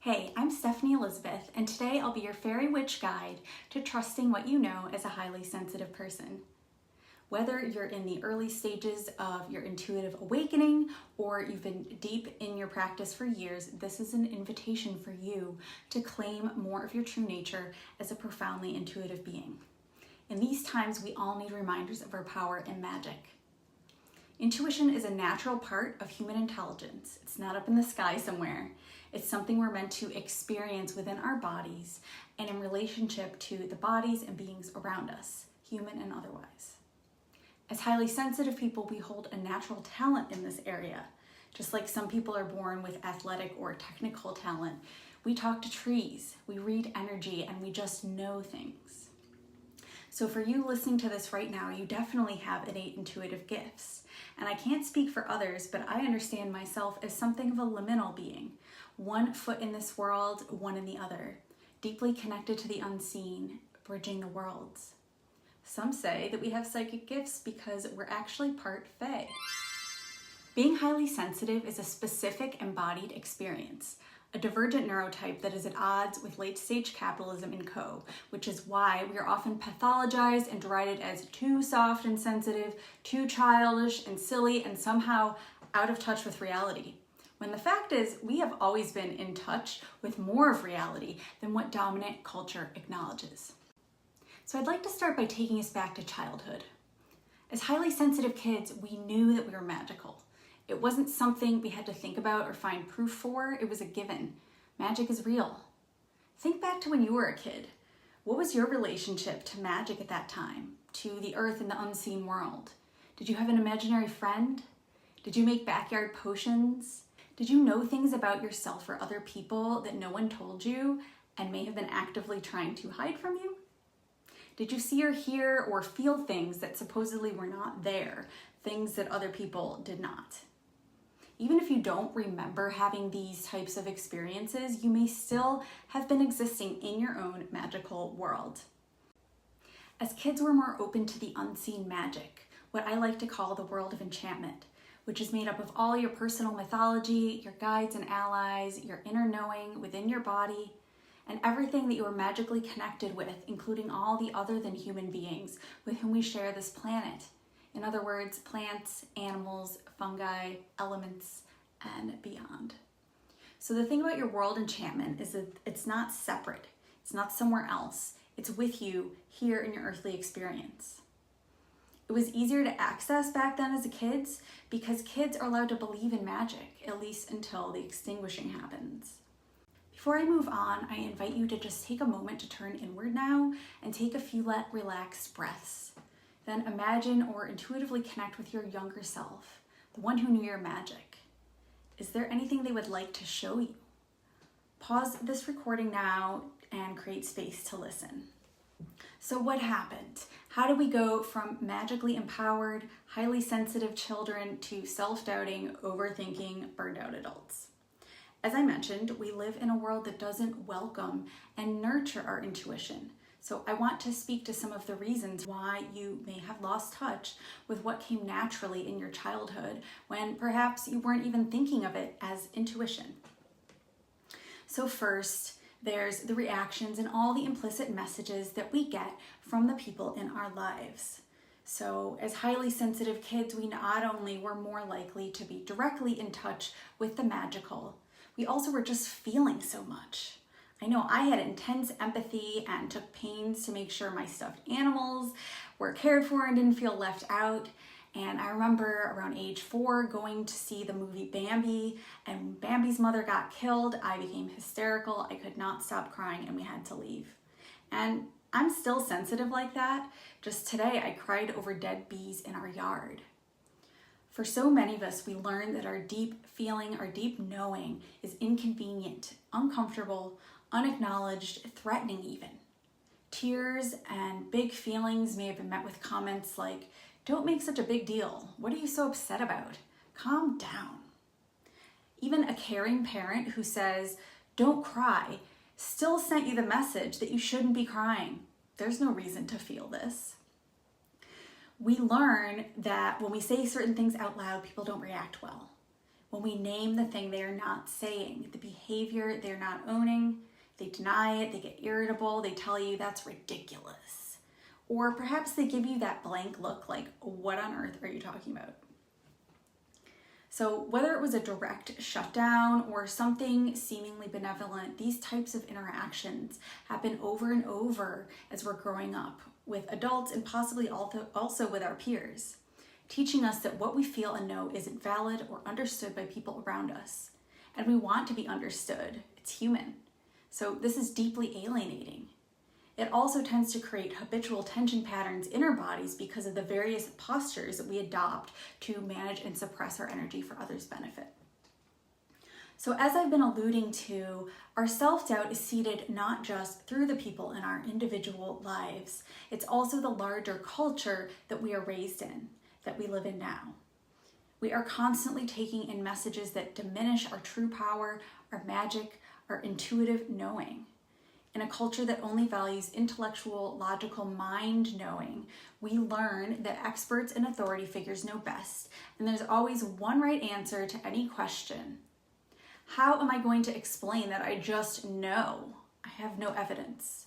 Hey, I'm Stephanie Elizabeth, and today I'll be your fairy witch guide to trusting what you know as a highly sensitive person. Whether you're in the early stages of your intuitive awakening or you've been deep in your practice for years, this is an invitation for you to claim more of your true nature as a profoundly intuitive being. In these times, we all need reminders of our power and magic. Intuition is a natural part of human intelligence. It's not up in the sky somewhere. It's something we're meant to experience within our bodies and in relationship to the bodies and beings around us, human and otherwise. As highly sensitive people, we hold a natural talent in this area. Just like some people are born with athletic or technical talent, we talk to trees, we read energy, and we just know things. So for you listening to this right now, you definitely have innate intuitive gifts. And I can't speak for others, but I understand myself as something of a liminal being. One foot in this world, one in the other, deeply connected to the unseen, bridging the worlds. Some say that we have psychic gifts because we're actually part fae. Being highly sensitive is a specific embodied experience, a divergent neurotype that is at odds with late-stage capitalism and co., which is why we are often pathologized and derided as too soft and sensitive, too childish and silly, and somehow out of touch with reality. When the fact is, we have always been in touch with more of reality than what dominant culture acknowledges. So I'd like to start by taking us back to childhood. As highly sensitive kids, we knew that we were magical. It wasn't something we had to think about or find proof for, it was a given. Magic is real. Think back to when you were a kid. What was your relationship to magic at that time, to the earth and the unseen world? Did you have an imaginary friend? Did you make backyard potions? Did you know things about yourself or other people that no one told you and may have been actively trying to hide from you? Did you see or hear or feel things that supposedly were not there, things that other people did not? Even if you don't remember having these types of experiences, you may still have been existing in your own magical world. As kids, we're more open to the unseen magic, what I like to call the world of enchantment, which is made up of all your personal mythology, your guides and allies, your inner knowing within your body, and everything that you are magically connected with, including all the other than human beings with whom we share this planet. In other words, plants, animals, fungi, elements, and beyond. So the thing about your world enchantment is that it's not separate. It's not somewhere else. It's with you here in your earthly experience. It was easier to access back then as kids because kids are allowed to believe in magic, at least until the extinguishing happens. Before I move on, I invite you to just take a moment to turn inward now and take a few relaxed breaths. Then imagine or intuitively connect with your younger self, the one who knew your magic. Is there anything they would like to show you? Pause this recording now and create space to listen. So what happened? How do we go from magically empowered, highly sensitive children to self-doubting, overthinking, burned out adults? As I mentioned, we live in a world that doesn't welcome and nurture our intuition. So I want to speak to some of the reasons why you may have lost touch with what came naturally in your childhood when perhaps you weren't even thinking of it as intuition. So first, there's the reactions and all the implicit messages that we get from the people in our lives. So as highly sensitive kids, we not only were more likely to be directly in touch with the magical, we also were just feeling so much. I know I had intense empathy and took pains to make sure my stuffed animals were cared for and didn't feel left out. And I remember around age 4 going to see the movie Bambi, and when Bambi's mother got killed, I became hysterical. I could not stop crying and we had to leave. And I'm still sensitive like that. Just today I cried over dead bees in our yard. For so many of us, we learn that our deep feeling, our deep knowing is inconvenient, uncomfortable, unacknowledged, threatening even. Tears and big feelings may have been met with comments like, "Don't make such a big deal. What are you so upset about? Calm down." Even a caring parent who says, "Don't cry," still sent you the message that you shouldn't be crying. There's no reason to feel this. We learn that when we say certain things out loud, people don't react well. when we name the thing they are not saying, the behavior they're not owning. They deny it, they get irritable, they tell you that's ridiculous. Or perhaps they give you that blank look like, what on earth are you talking about? So whether it was a direct shutdown or something seemingly benevolent, these types of interactions happen over and over as we're growing up with adults and possibly also with our peers, teaching us that what we feel and know isn't valid or understood by people around us. And we want to be understood. It's human. So this is deeply alienating. It also tends to create habitual tension patterns in our bodies because of the various postures that we adopt to manage and suppress our energy for others' benefit. So as I've been alluding to, our self-doubt is seeded not just through the people in our individual lives, it's also the larger culture that we are raised in, that we live in now. We are constantly taking in messages that diminish our true power, our magic, our intuitive knowing. In a culture that only values intellectual, logical mind knowing, we learn that experts and authority figures know best, and there's always one right answer to any question. How am I going to explain that I just know? I have no evidence.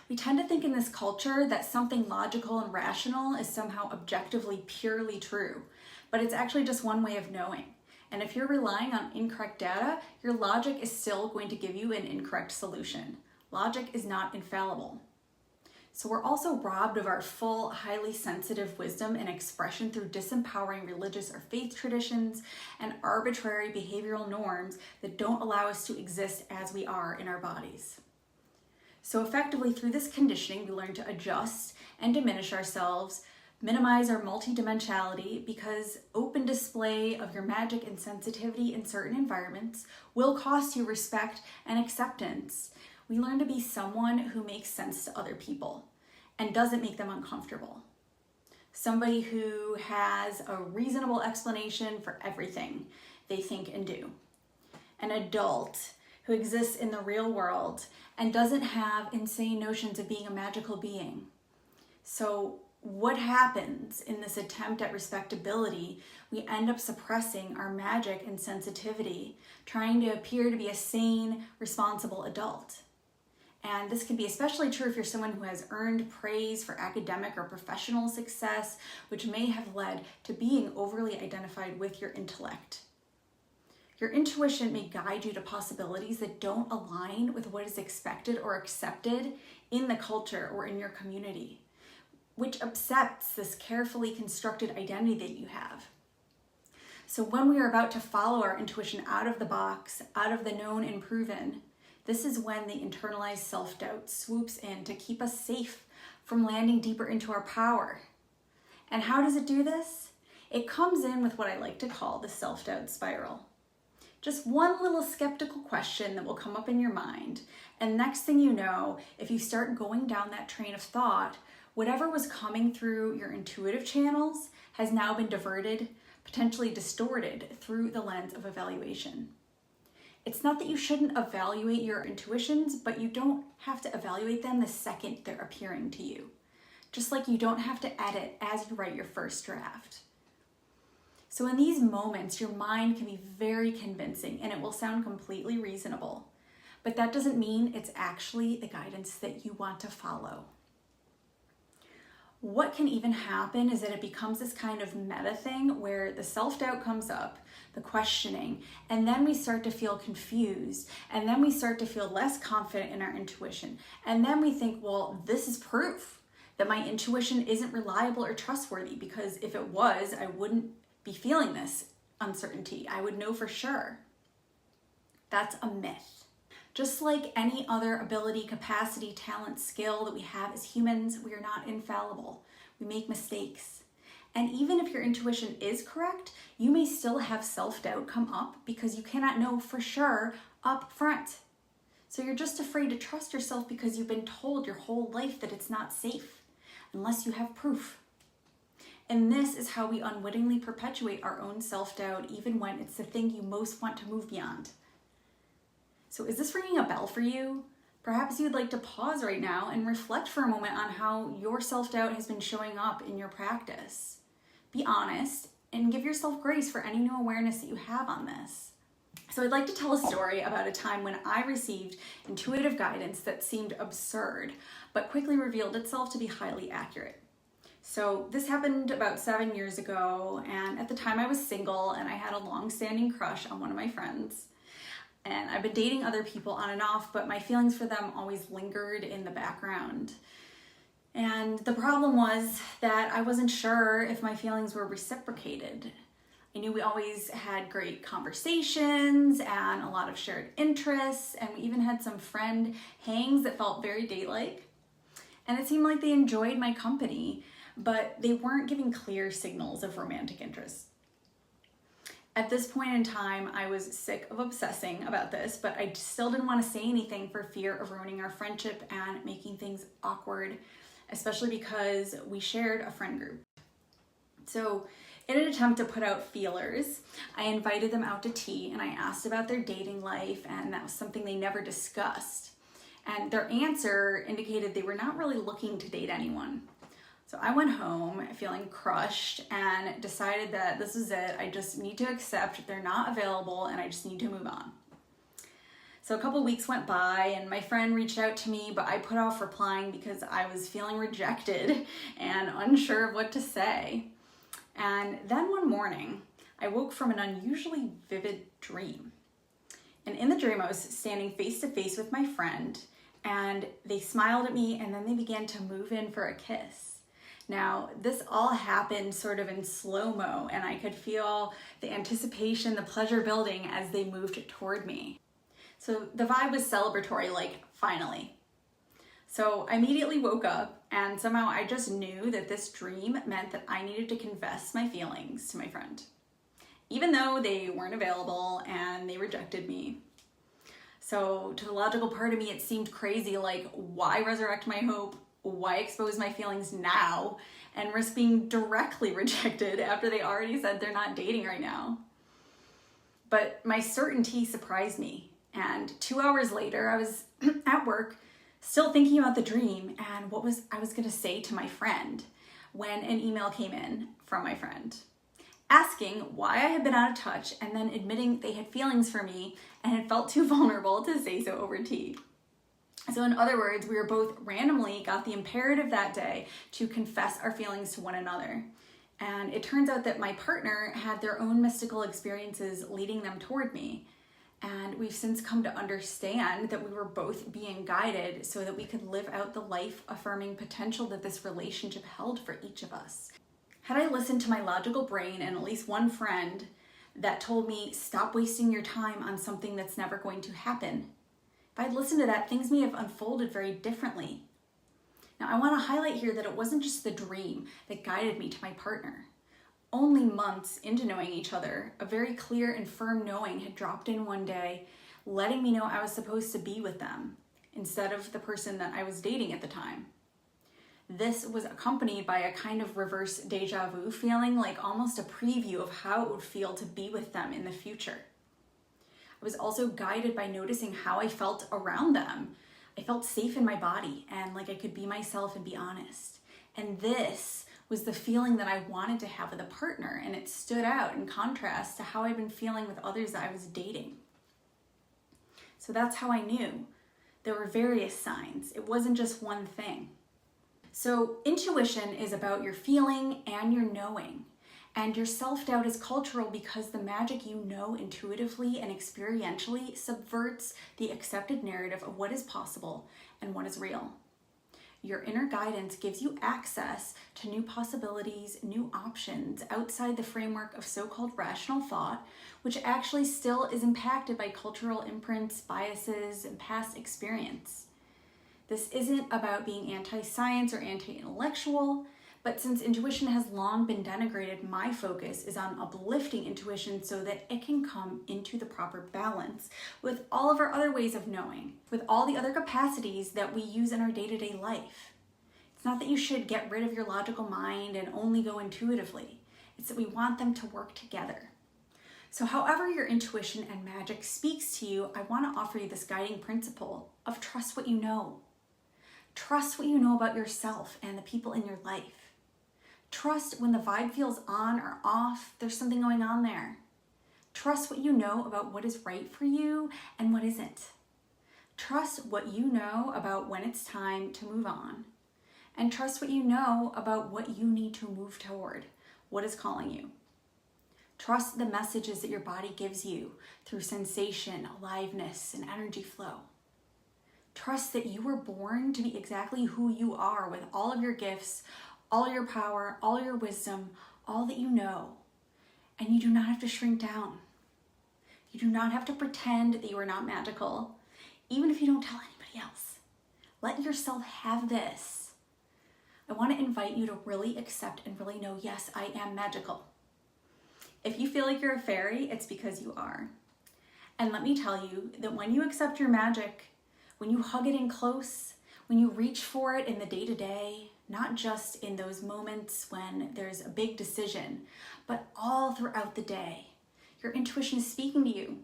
We tend to think in this culture that something logical and rational is somehow objectively purely true, but it's actually just one way of knowing. And if you're relying on incorrect data, your logic is still going to give you an incorrect solution. Logic is not infallible. So we're also robbed of our full, highly sensitive wisdom and expression through disempowering religious or faith traditions and arbitrary behavioral norms that don't allow us to exist as we are in our bodies. So effectively, through this conditioning, we learn to adjust and diminish ourselves, minimize our multidimensionality, because open display of your magic and sensitivity in certain environments will cost you respect and acceptance. We learn to be someone who makes sense to other people and doesn't make them uncomfortable. Somebody who has a reasonable explanation for everything they think and do. An adult who exists in the real world and doesn't have insane notions of being a magical being. So what happens in this attempt at respectability? We end up suppressing our magic and sensitivity, trying to appear to be a sane, responsible adult. And this can be especially true if you're someone who has earned praise for academic or professional success, which may have led to being overly identified with your intellect. Your intuition may guide you to possibilities that don't align with what is expected or accepted in the culture or in your community, which upsets this carefully constructed identity that you have. So when we are about to follow our intuition out of the box, out of the known and proven, this is when the internalized self-doubt swoops in to keep us safe from landing deeper into our power. And how does it do this? It comes in with what I like to call the self-doubt spiral. Just one little skeptical question that will come up in your mind, and next thing you know, if you start going down that train of thought, whatever was coming through your intuitive channels has now been diverted, potentially distorted through the lens of evaluation. It's not that you shouldn't evaluate your intuitions, but you don't have to evaluate them the second they're appearing to you. Just like you don't have to edit as you write your first draft. So in these moments, your mind can be very convincing and it will sound completely reasonable, but that doesn't mean it's actually the guidance that you want to follow. What can even happen is that it becomes this kind of meta thing where the self-doubt comes up, the questioning, and then we start to feel confused, and then we start to feel less confident in our intuition. And then we think, well, this is proof that my intuition isn't reliable or trustworthy, because if it was, I wouldn't be feeling this uncertainty. I would know for sure. That's a myth. Just like any other ability, capacity, talent, skill that we have as humans, we are not infallible. We make mistakes. And even if your intuition is correct, you may still have self-doubt come up because you cannot know for sure up front. So you're just afraid to trust yourself because you've been told your whole life that it's not safe unless you have proof. And this is how we unwittingly perpetuate our own self-doubt even when it's the thing you most want to move beyond. So is this ringing a bell for you? Perhaps you'd like to pause right now and reflect for a moment on how your self-doubt has been showing up in your practice. Be honest and give yourself grace for any new awareness that you have on this. So I'd like to tell a story about a time when I received intuitive guidance that seemed absurd, but quickly revealed itself to be highly accurate. So this happened about 7 years ago, and at the time I was single and I had a long-standing crush on one of my friends. And I've been dating other people on and off, but my feelings for them always lingered in the background. And the problem was that I wasn't sure if my feelings were reciprocated. I knew we always had great conversations and a lot of shared interests, and we even had some friend hangs that felt very date-like. And it seemed like they enjoyed my company, but they weren't giving clear signals of romantic interest. At this point in time, I was sick of obsessing about this, but I still didn't want to say anything for fear of ruining our friendship and making things awkward, especially because we shared a friend group. So in an attempt to put out feelers, I invited them out to tea and I asked about their dating life, and that was something they never discussed. And their answer indicated they were not really looking to date anyone. So I went home feeling crushed and decided that this is it. I just need to accept they're not available and I just need to move on. So a couple weeks went by and my friend reached out to me, but I put off replying because I was feeling rejected and unsure of what to say. And then one morning, I woke from an unusually vivid dream. And in the dream, I was standing face to face with my friend, and they smiled at me and then they began to move in for a kiss. Now, this all happened sort of in slow-mo, and I could feel the anticipation, the pleasure building as they moved toward me. So the vibe was celebratory, like, finally. So I immediately woke up, and somehow I just knew that this dream meant that I needed to confess my feelings to my friend, even though they weren't available and they rejected me. So to the logical part of me, it seemed crazy, like, why resurrect my hope? Why expose my feelings now and risk being directly rejected after they already said they're not dating right now? But my certainty surprised me. And 2 hours later, I was at work, still thinking about the dream and what I was gonna say to my friend when an email came in from my friend, asking why I had been out of touch and then admitting they had feelings for me and had felt too vulnerable to say so over tea. So in other words, we were both randomly got the imperative that day to confess our feelings to one another. And it turns out that my partner had their own mystical experiences leading them toward me. And we've since come to understand that we were both being guided so that we could live out the life-affirming potential that this relationship held for each of us. Had I listened to my logical brain and at least one friend that told me, stop wasting your time on something that's never going to happen, if I'd listened to that, things may have unfolded very differently. Now, I want to highlight here that it wasn't just the dream that guided me to my partner. Only months into knowing each other, a very clear and firm knowing had dropped in one day, letting me know I was supposed to be with them instead of the person that I was dating at the time. This was accompanied by a kind of reverse deja vu feeling, like almost a preview of how it would feel to be with them in the future. I was also guided by noticing how I felt around them. I felt safe in my body and like I could be myself and be honest. And this was the feeling that I wanted to have with a partner, and it stood out in contrast to how I've been feeling with others that I was dating. So that's how I knew. There were various signs. It wasn't just one thing. So intuition is about your feeling and your knowing. And your self-doubt is cultural because the magic you know intuitively and experientially subverts the accepted narrative of what is possible and what is real. Your inner guidance gives you access to new possibilities, new options outside the framework of so-called rational thought, which actually still is impacted by cultural imprints, biases, and past experience. This isn't about being anti-science or anti-intellectual, but since intuition has long been denigrated, my focus is on uplifting intuition so that it can come into the proper balance with all of our other ways of knowing, with all the other capacities that we use in our day-to-day life. It's not that you should get rid of your logical mind and only go intuitively. It's that we want them to work together. So however your intuition and magic speaks to you, I want to offer you this guiding principle of trust what you know. Trust what you know about yourself and the people in your life. Trust when the vibe feels on or off, there's something going on there. Trust what you know about what is right for you and what isn't. Trust what you know about when it's time to move on. And trust what you know about what you need to move toward, what is calling you. Trust the messages that your body gives you through sensation, aliveness, and energy flow. Trust that you were born to be exactly who you are with all of your gifts, all your power, all your wisdom, all that you know. And you do not have to shrink down. You do not have to pretend that you are not magical, even if you don't tell anybody else. Let yourself have this. I want to invite you to really accept and really know, yes, I am magical. If you feel like you're a fairy, it's because you are. And let me tell you that when you accept your magic, when you hug it in close, when you reach for it in the day-to-day, not just in those moments when there's a big decision, but all throughout the day, your intuition is speaking to you.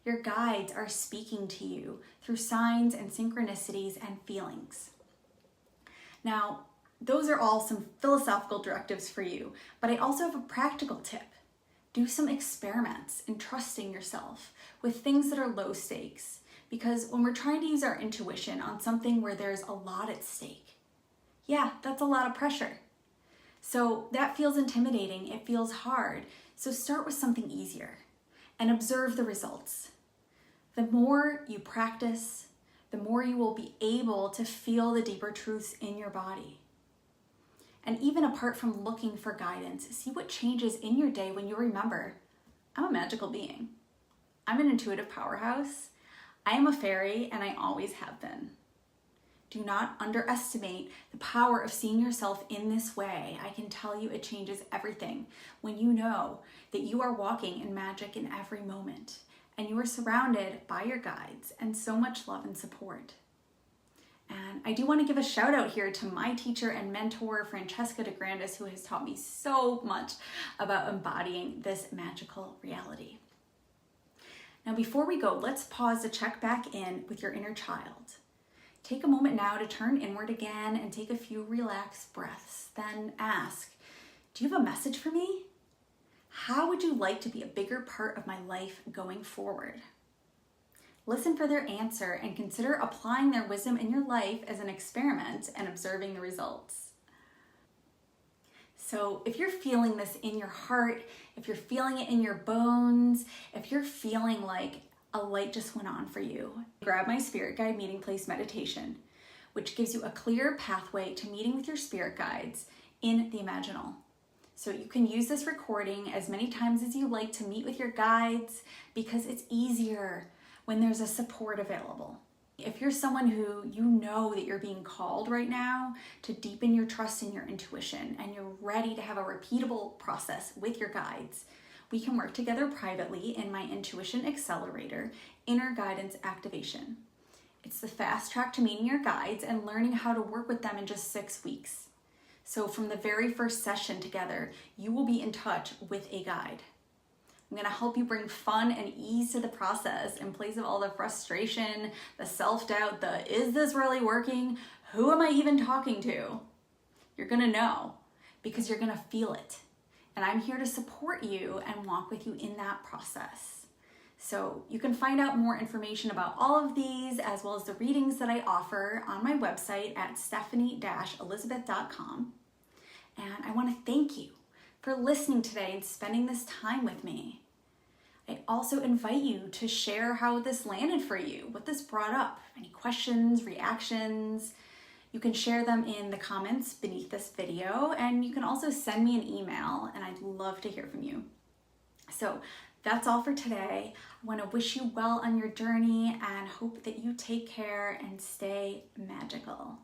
Your guides are speaking to you through signs and synchronicities and feelings. Now, those are all some philosophical directives for you, but I also have a practical tip. Do some experiments in trusting yourself with things that are low stakes, because when we're trying to use our intuition on something where there's a lot at stake, yeah, that's a lot of pressure. So that feels intimidating, it feels hard. So start with something easier and observe the results. The more you practice, the more you will be able to feel the deeper truths in your body. And even apart from looking for guidance, see what changes in your day when you remember, I'm a magical being. I'm an intuitive powerhouse. I am a fairy, and I always have been. Do not underestimate the power of seeing yourself in this way. I can tell you it changes everything when you know that you are walking in magic in every moment, and you are surrounded by your guides and so much love and support. And I do want to give a shout out here to my teacher and mentor, Francesca DeGrandis, who has taught me so much about embodying this magical reality. Now, before we go, let's pause to check back in with your inner child. Take a moment now to turn inward again and take a few relaxed breaths. Then ask, do you have a message for me? How would you like to be a bigger part of my life going forward? Listen for their answer and consider applying their wisdom in your life as an experiment and observing the results. So if you're feeling this in your heart, if you're feeling it in your bones, if you're feeling like a light just went on for you, grab my Spirit Guide Meeting Place meditation, which gives you a clear pathway to meeting with your spirit guides in the imaginal. So you can use this recording as many times as you like to meet with your guides, because it's easier when there's a support available. If you're someone who you know that you're being called right now to deepen your trust in your intuition and you're ready to have a repeatable process with your guides, we can work together privately in my Intuition Accelerator, Inner Guidance Activation. It's the fast track to meeting your guides and learning how to work with them in just 6 weeks. So from the very first session together, you will be in touch with a guide. I'm gonna help you bring fun and ease to the process in place of all the frustration, the self-doubt, the is this really working? Who am I even talking to? You're gonna know because you're gonna feel it. And I'm here to support you and walk with you in that process. So you can find out more information about all of these as well as the readings that I offer on my website at stephanie-elizabeth.com. And I wanna thank you for listening today and spending this time with me. I also invite you to share how this landed for you, what this brought up, any questions, reactions. You can share them in the comments beneath this video, and you can also send me an email, and I'd love to hear from you. So that's all for today. I want to wish you well on your journey and hope that you take care and stay magical.